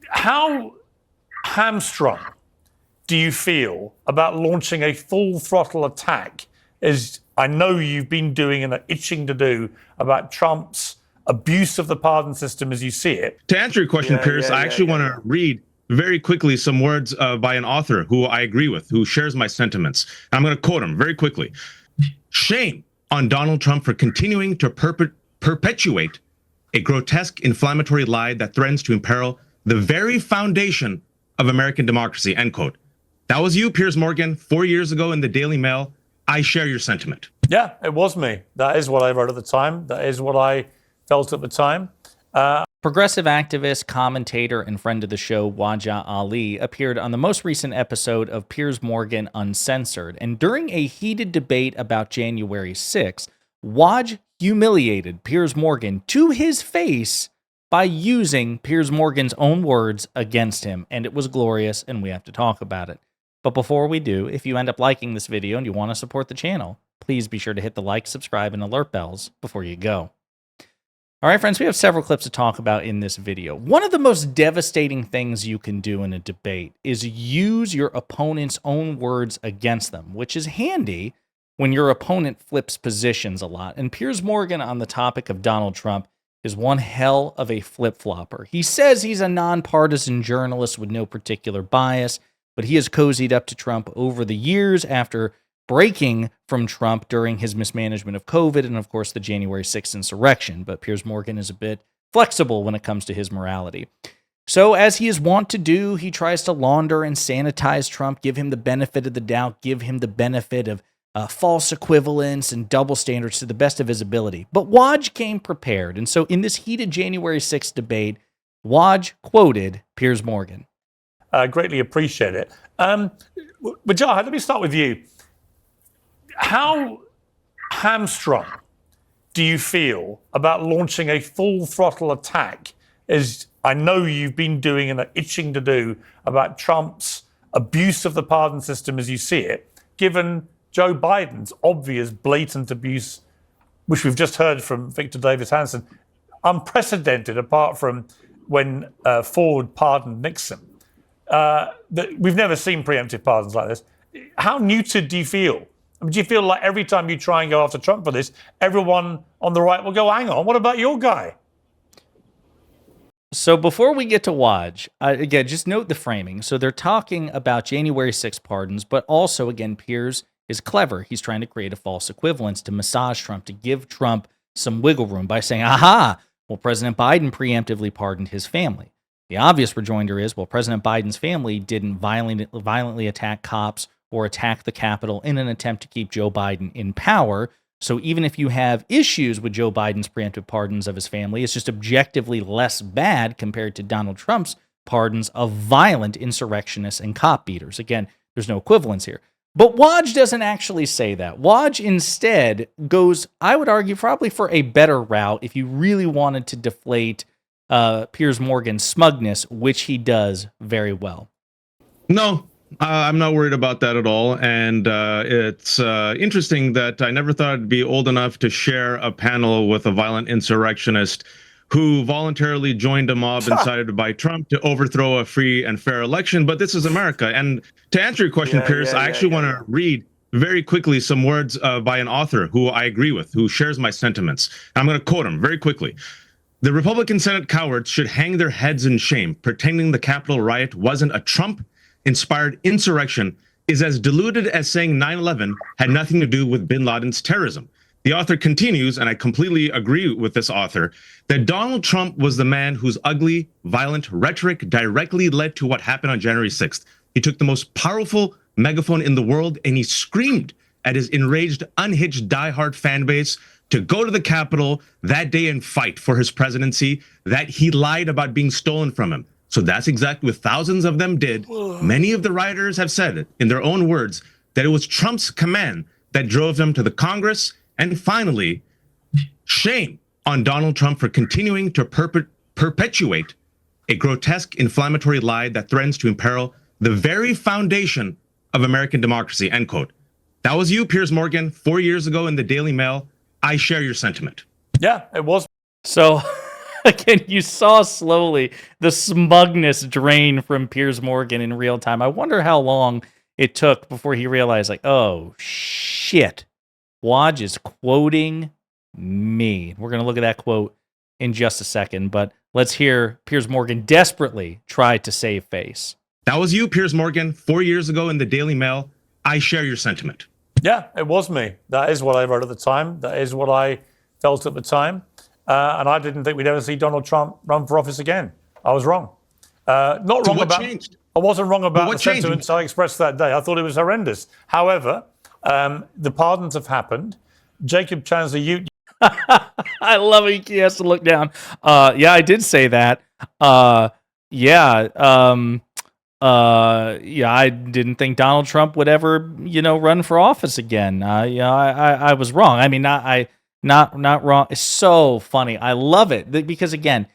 How hamstrung do you feel about launching a full throttle attack, as I know you've been doing and are itching to do, about Trump's abuse of the pardon system as you see it? To answer your question, Piers, I actually want to read very quickly some words by an author who I agree with, who shares my sentiments. I'm going to quote him very quickly. Shame on Donald Trump for continuing to perpetuate a grotesque, inflammatory lie that threatens to imperil the very foundation of American democracy, end quote. That was you, Piers Morgan, 4 years ago in the Daily Mail. I share your sentiment. Yeah, it was me. That is what I wrote at the time. That is what I felt at the time. Progressive activist, commentator, and friend of the show, Wajahat Ali, appeared on the most recent episode of Piers Morgan Uncensored. And during a heated debate about January 6th, Waj humiliated Piers Morgan to his face by using Piers Morgan's own words against him. And it was glorious, and we have to talk about it. But before we do, if you end up liking this video and you want to support the channel, please be sure to hit the like, subscribe, and alert bells before you go. All right, friends, we have several clips to talk about in this video. One of the most devastating things you can do in a debate is use your opponent's own words against them, which is handy when your opponent flips positions a lot. And Piers Morgan on the topic of Donald Trump is one hell of a flip-flopper. He says he's a nonpartisan journalist with no particular bias, but he has cozied up to Trump over the years after breaking from Trump during his mismanagement of COVID and, of course, the January 6th insurrection. But Piers Morgan is a bit flexible when it comes to his morality. So, as he is wont to do, he tries to launder and sanitize Trump, give him the benefit of the doubt, give him the benefit of false equivalence and double standards to the best of his ability. But Waj came prepared. And so, in this heated January 6th debate, Waj quoted Piers Morgan. Greatly appreciate it. Wajahat, let me start with you. How hamstrung do you feel about launching a full throttle attack, as I know you've been doing and are itching to do, about Trump's abuse of the pardon system as you see it, given Joe Biden's obvious blatant abuse, which we've just heard from Victor Davis Hanson, unprecedented apart from when Ford pardoned Nixon. We've never seen preemptive pardons like this. How neutered do you feel? I mean, do you feel like every time you try and go after Trump for this, everyone on the right will go, hang on, what about your guy? So before we get to Waj, again, just note the framing. So they're talking about January 6 pardons, but also, again, Piers is clever. He's trying to create a false equivalence to massage Trump, to give Trump some wiggle room by saying, aha, well, President Biden preemptively pardoned his family. The obvious rejoinder is, well, President Biden's family didn't violently attack cops or attack the Capitol in an attempt to keep Joe Biden in power. So even if you have issues with Joe Biden's preemptive pardons of his family, it's just objectively less bad compared to Donald Trump's pardons of violent insurrectionists and cop beaters. Again, there's no equivalence here. But Waj doesn't actually say that. Waj instead goes, I would argue, probably for a better route if you really wanted to deflate Piers Morgan's smugness, which he does very well. No, I'm not worried about that at all. And it's interesting that I never thought I'd be old enough to share a panel with a violent insurrectionist who voluntarily joined a mob incited by Trump to overthrow a free and fair election. But this is America. And to answer your question, Piers, I actually want to read very quickly some words by an author who I agree with, who shares my sentiments. I'm going to quote him very quickly. The Republican Senate cowards should hang their heads in shame. Pretending the Capitol riot wasn't a Trump-inspired insurrection is as deluded as saying 9/11 had nothing to do with bin Laden's terrorism. The author continues, and I completely agree with this author, that Donald Trump was the man whose ugly, violent rhetoric directly led to what happened on January 6th. He took the most powerful megaphone in the world and he screamed at his enraged, unhinged, diehard fan base to go to the Capitol that day and fight for his presidency, that he lied about being stolen from him. So that's exactly what thousands of them did. Many of the rioters have said it in their own words, that it was Trump's command that drove them to the Congress. And finally, shame on Donald Trump for continuing to perpetuate a grotesque, inflammatory lie that threatens to imperil the very foundation of American democracy, end quote. That was you, Piers Morgan, 4 years ago in the Daily Mail. I share your sentiment. Yeah, it was. So Again, you saw slowly the smugness drain from Piers Morgan in real time. I wonder how long it took before he realized, like, oh, shit. Waj is quoting me. We're going to look at that quote in just a second, but let's hear Piers Morgan desperately try to save face. That was you, Piers Morgan, 4 years ago in the Daily Mail. I share your sentiment. Yeah, it was me. That is what I wrote at the time. That is what I felt at the time. And I didn't think we'd ever see Donald Trump run for office again. I was wrong. Not So wrong what about. changed? I wasn't wrong about what the changed? sentiments I expressed that day. I thought it was horrendous. However, the pardons have happened. Jacob Chancellor, I love it. He has to look down. Yeah, I did say that. Yeah. Yeah, I didn't think Donald Trump would ever, run for office again. I was wrong. I mean, not wrong. It's so funny. I love it because again,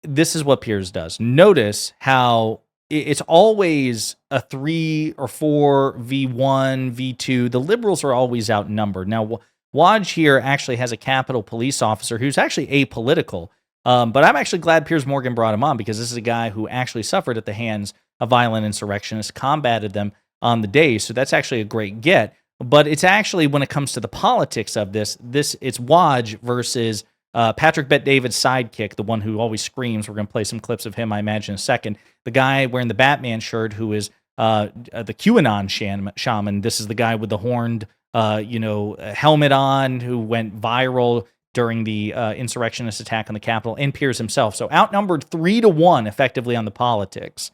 this is what Piers does. Notice how it's always a 3 or 4 v1 v2. The liberals are always outnumbered. Now, Waj here actually has a Capitol Police officer who's actually apolitical. But I'm actually glad Piers Morgan brought him on because this is a guy who actually suffered at the hands of violent insurrectionists, combated them on the day. So that's actually a great get. But it's actually, when it comes to the politics of this it's Waj versus Patrick Bet-David's sidekick, the one who always screams. We're going to play some clips of him, I imagine, in a second. The guy wearing the Batman shirt who is the QAnon shaman. This is the guy with the horned helmet on who went viral during the insurrectionist attack on the Capitol, and Piers himself. So outnumbered 3-1 effectively on the politics.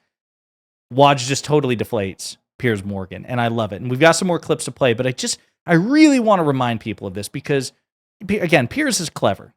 Waj just totally deflates Piers Morgan, and I love it. And we've got some more clips to play, but I really want to remind people of this because, again, Piers is clever.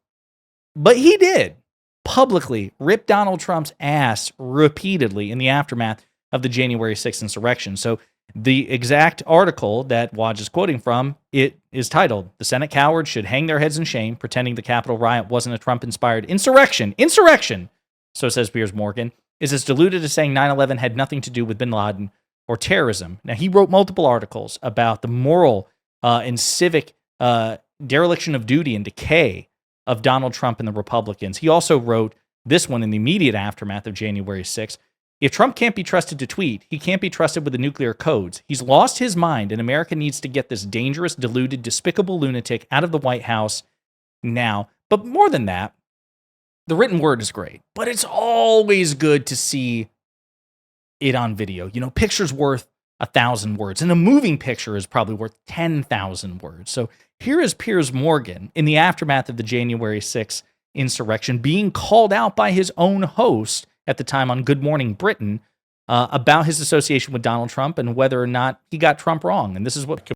But he did publicly rip Donald Trump's ass repeatedly in the aftermath of the January 6th insurrection. So the exact article that Waj is quoting from, it is titled, "The Senate Cowards Should Hang Their Heads in Shame, Pretending the Capitol Riot Wasn't a Trump-Inspired Insurrection." Insurrection, so says Piers Morgan, is as diluted as saying 9/11 had nothing to do with bin Laden or terrorism. Now, he wrote multiple articles about the moral and civic dereliction of duty and decay of Donald Trump and the Republicans. He also wrote this one in the immediate aftermath of January 6th. "If Trump can't be trusted to tweet, he can't be trusted with the nuclear codes. He's lost his mind, and America needs to get this dangerous, deluded, despicable lunatic out of the White House now." But more than that, the written word is great, but it's always good to see it on video. Picture's worth 1,000 words, and a moving picture is probably worth 10,000 words. So here is Piers Morgan in the aftermath of the January 6th insurrection being called out by his own host at the time on Good Morning Britain about his association with Donald Trump and whether or not he got Trump wrong. And this is what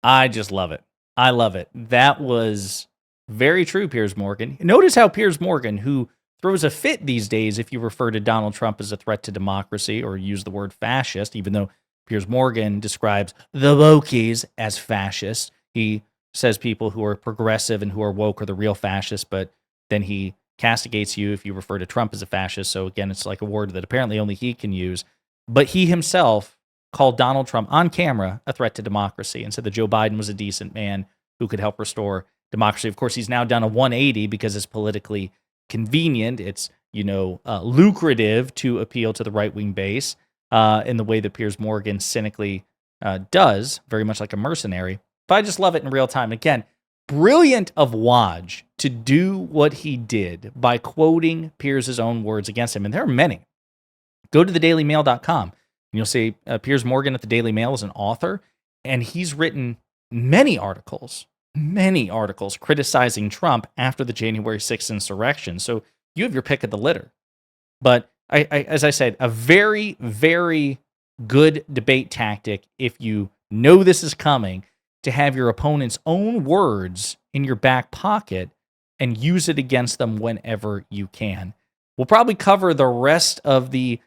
I just love it. I love it. That was very true, Piers Morgan. Notice how Piers Morgan, who throws a fit these days if you refer to Donald Trump as a threat to democracy or use the word fascist, even though Piers Morgan describes the wokies as fascists. He says people who are progressive and who are woke are the real fascists, but then he castigates you if you refer to Trump as a fascist. So again, it's like a word that apparently only he can use. But he himself called Donald Trump on camera a threat to democracy and said that Joe Biden was a decent man who could help restore democracy. Of course, he's now done a 180 because it's politically convenient. It's, lucrative to appeal to the right-wing base in the way that Piers Morgan cynically does, very much like a mercenary. But I just love it in real time. Again, brilliant of Waj to do what he did by quoting Piers' own words against him. And there are many. Go to thedailymail.com and you'll see Piers Morgan at the Daily Mail is an author, and he's written many articles criticizing Trump after the January 6th insurrection. So you have your pick of the litter. But as I said, a very, very good debate tactic if you know this is coming, to have your opponent's own words in your back pocket and use it against them whenever you can. We'll probably cover the rest of the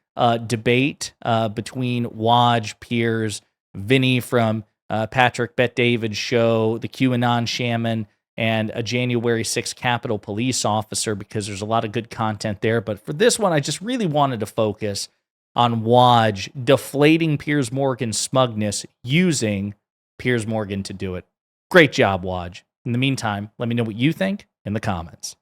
debate between Waj, Piers, Vinny from Patrick Bet-David's show, the QAnon shaman, and a January 6th Capitol Police officer, because there's a lot of good content there. But for this one, I just really wanted to focus on Waj deflating Piers Morgan's smugness using Piers Morgan to do it. Great job, Waj. In the meantime, let me know what you think in the comments.